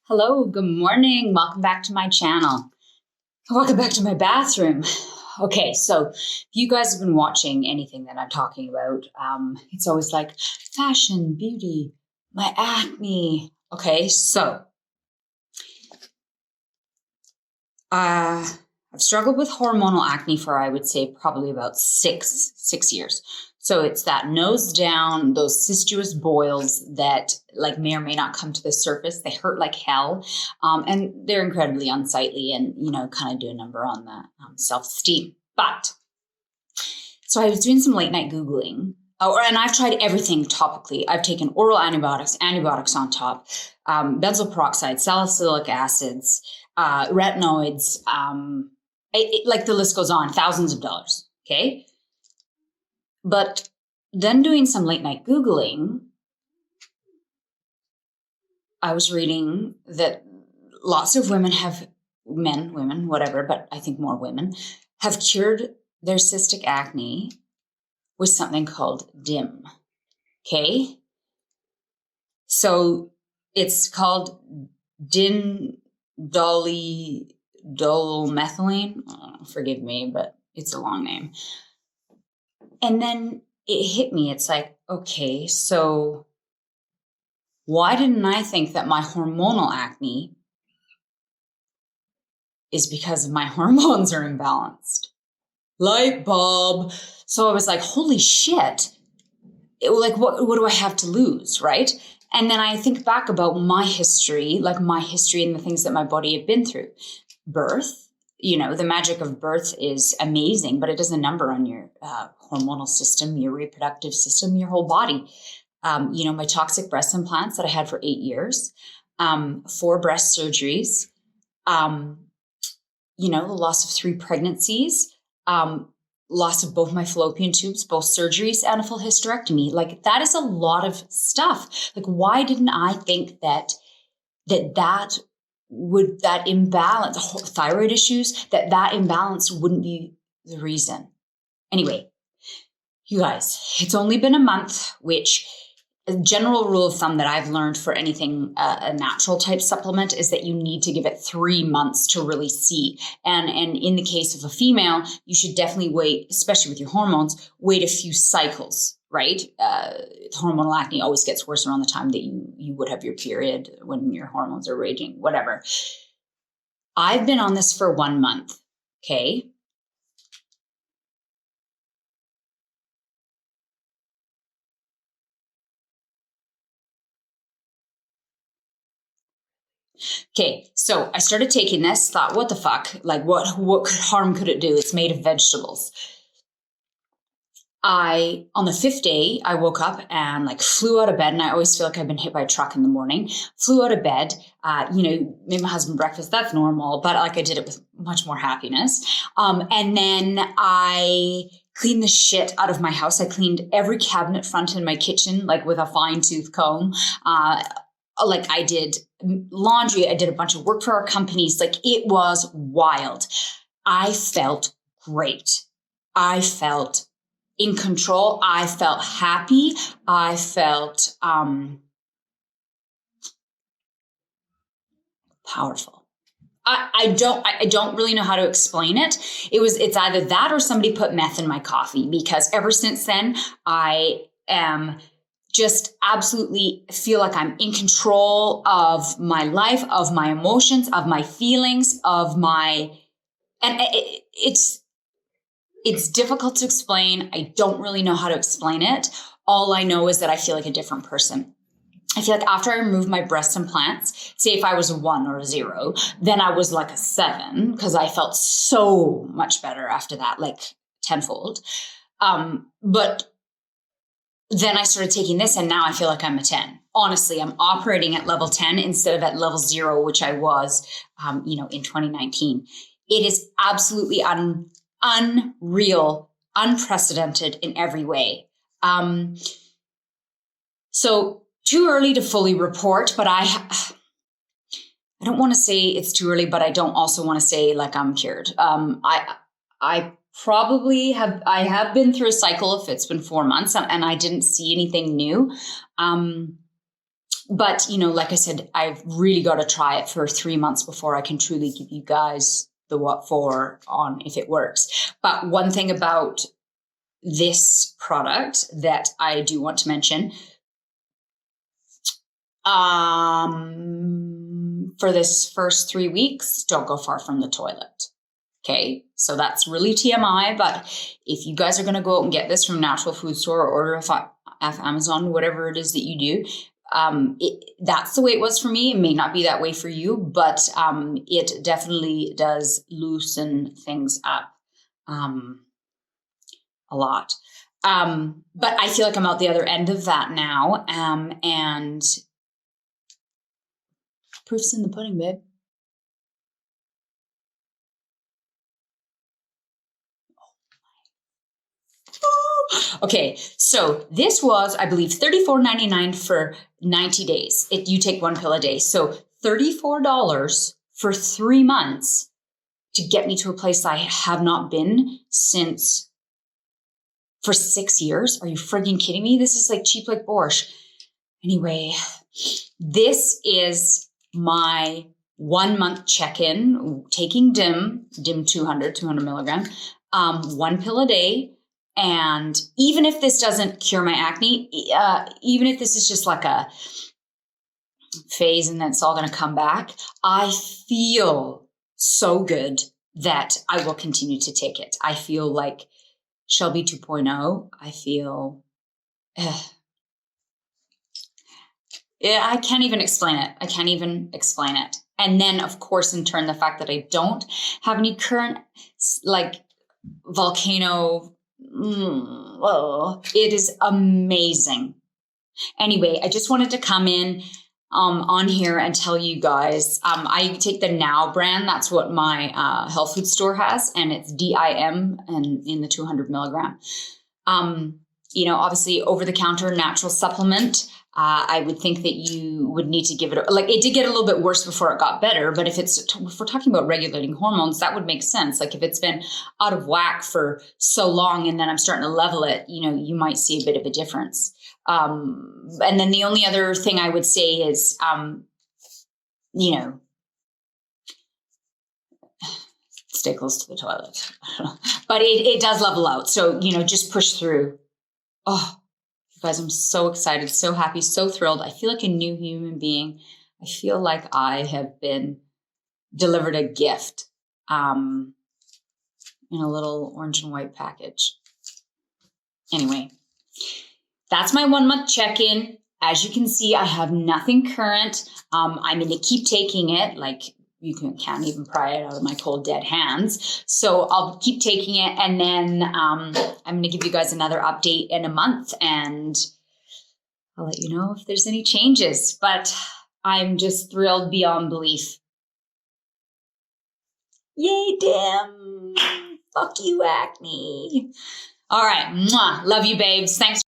Hello, good morning. Welcome back to my channel. Welcome back to my bathroom. Okay, so if you guys have been watching anything that I'm talking about, it's always like fashion, beauty, my acne. Okay, so I've struggled with hormonal acne for, I would say, probably about six years. So it's that nose down, those cestuous boils that like may or may not come to the surface. They hurt like hell, and they're incredibly unsightly, and kind of do a number on the self-esteem. But so I was doing some late night Googling, and I've tried everything topically. I've taken oral antibiotics on top, benzoyl peroxide, salicylic acids, retinoids, like the list goes on, thousands of dollars. Okay. But then doing some late night Googling, I was reading that lots of women women, whatever, but I think more women have cured their cystic acne with something called DIM. Okay. So it's called dolomethylene. Forgive me, but it's a long name. And then it hit me. It's like, okay, so why didn't I think that my hormonal acne is because my hormones are imbalanced? Light bulb. So I was like, holy shit. What do I have to lose, right? And then I think back about my history and the things that my body had been through. Birth. The magic of birth is amazing, but it does a number on your hormonal system, your reproductive system, your whole body. My toxic breast implants that I had for 8 years, 4 breast surgeries, the loss of 3 pregnancies, loss of both my fallopian tubes, both surgeries, and a full hysterectomy. Like, that is a lot of stuff. Like, why didn't I think that imbalance, thyroid issues, that imbalance wouldn't be the reason? Anyway, you guys, it's only been a month, which a general rule of thumb that I've learned for anything, a natural type supplement, is that you need to give it 3 months to really see. And in the case of a female, you should definitely wait, especially with your hormones, wait a few cycles, right? Hormonal acne always gets worse around the time that you would have your period, when your hormones are raging, whatever. I've been on this for 1 month. Okay. Okay, so I started taking this, thought, what the fuck? Like, what harm could it do? It's made of vegetables. On the 5th day, I woke up and flew out of bed, and I always feel like I've been hit by a truck in the morning. Flew out of bed, made my husband breakfast. That's normal, but I did it with much more happiness. And then I cleaned the shit out of my house. I cleaned every cabinet front in my kitchen, with a fine tooth comb. I did laundry. I did a bunch of work for our companies. It was wild. I felt great. I felt in control. I felt happy. I felt powerful. I don't really know how to explain it. It's either that or somebody put meth in my coffee, because ever since then I am just absolutely feel like I'm in control of my life, of my emotions, of my feelings, it's difficult to explain. I don't really know how to explain it. All I know is that I feel like a different person. I feel like after I removed my breast implants, say if I was a 1 or a 0, then I was like a 7, because I felt so much better after that, tenfold. But then I started taking this, and now I feel like I'm a 10. Honestly, I'm operating at level 10 instead of at level 0, which I was, in 2019. It is absolutely unreal, unprecedented in every way. So too early to fully report, but I don't want to say it's too early, but I don't also want to say I'm cured. I probably have been through a cycle if it's been 4 months and I didn't see anything new. But, you know, like I said, I've really got to try it for 3 months before I can truly give you guys the what for on if it works. But one thing about this product that I do want to mention, for this first 3 weeks, don't go far from the toilet. Okay, so that's really TMI, but if you guys are going to go out and get this from natural food store or order off Amazon, whatever it is that you do, that's the way it was for me. It may not be that way for you, but it definitely does loosen things up a lot. But I feel like I'm out the other end of that now, and proof's in the pudding, babe. Okay, so this was, I believe, $34.99 for 90 days. You take 1 pill a day. So $34 for 3 months to get me to a place I have not been since for 6 years. Are you frigging kidding me? This is like cheap like borscht. Anyway, this is my 1 month check-in, taking DIM 200 milligram, 1 pill a day. And even if this doesn't cure my acne, even if this is just like a phase and then it's all going to come back, I feel so good that I will continue to take it. I feel like Shelby 2.0. I feel, I can't even explain it. I can't even explain it. And then, of course, in turn, the fact that I don't have any current, like, volcano. It is amazing. Anyway, I just wanted to come in on here and tell you guys, I take the Now brand. That's what my health food store has, and it's DIM and in the 200 milligram. You know, obviously over the counter natural supplement. I would think that you would need to give it, like, it did get a little bit worse before it got better, but if we're talking about regulating hormones, that would make sense. Like if it's been out of whack for so long and then I'm starting to level it, you know, you might see a bit of a difference. And then the only other thing I would say is, you know, stay close to the toilet, but it does level out. So, you know, just push through. Oh, you guys, I'm so excited, so happy, so thrilled. I feel like a new human being. I feel like I have been delivered a gift in a little orange and white package. Anyway, that's my 1 month check-in. As you can see, I have nothing current. I'm going to keep taking it. Like, you can't even pry it out of my cold, dead hands. So I'll keep taking it. And then I'm going to give you guys another update in a month. And I'll let you know if there's any changes. But I'm just thrilled beyond belief. Yay, damn. Fuck you, acne. All right. Mwah. Love you, babes. Thanks.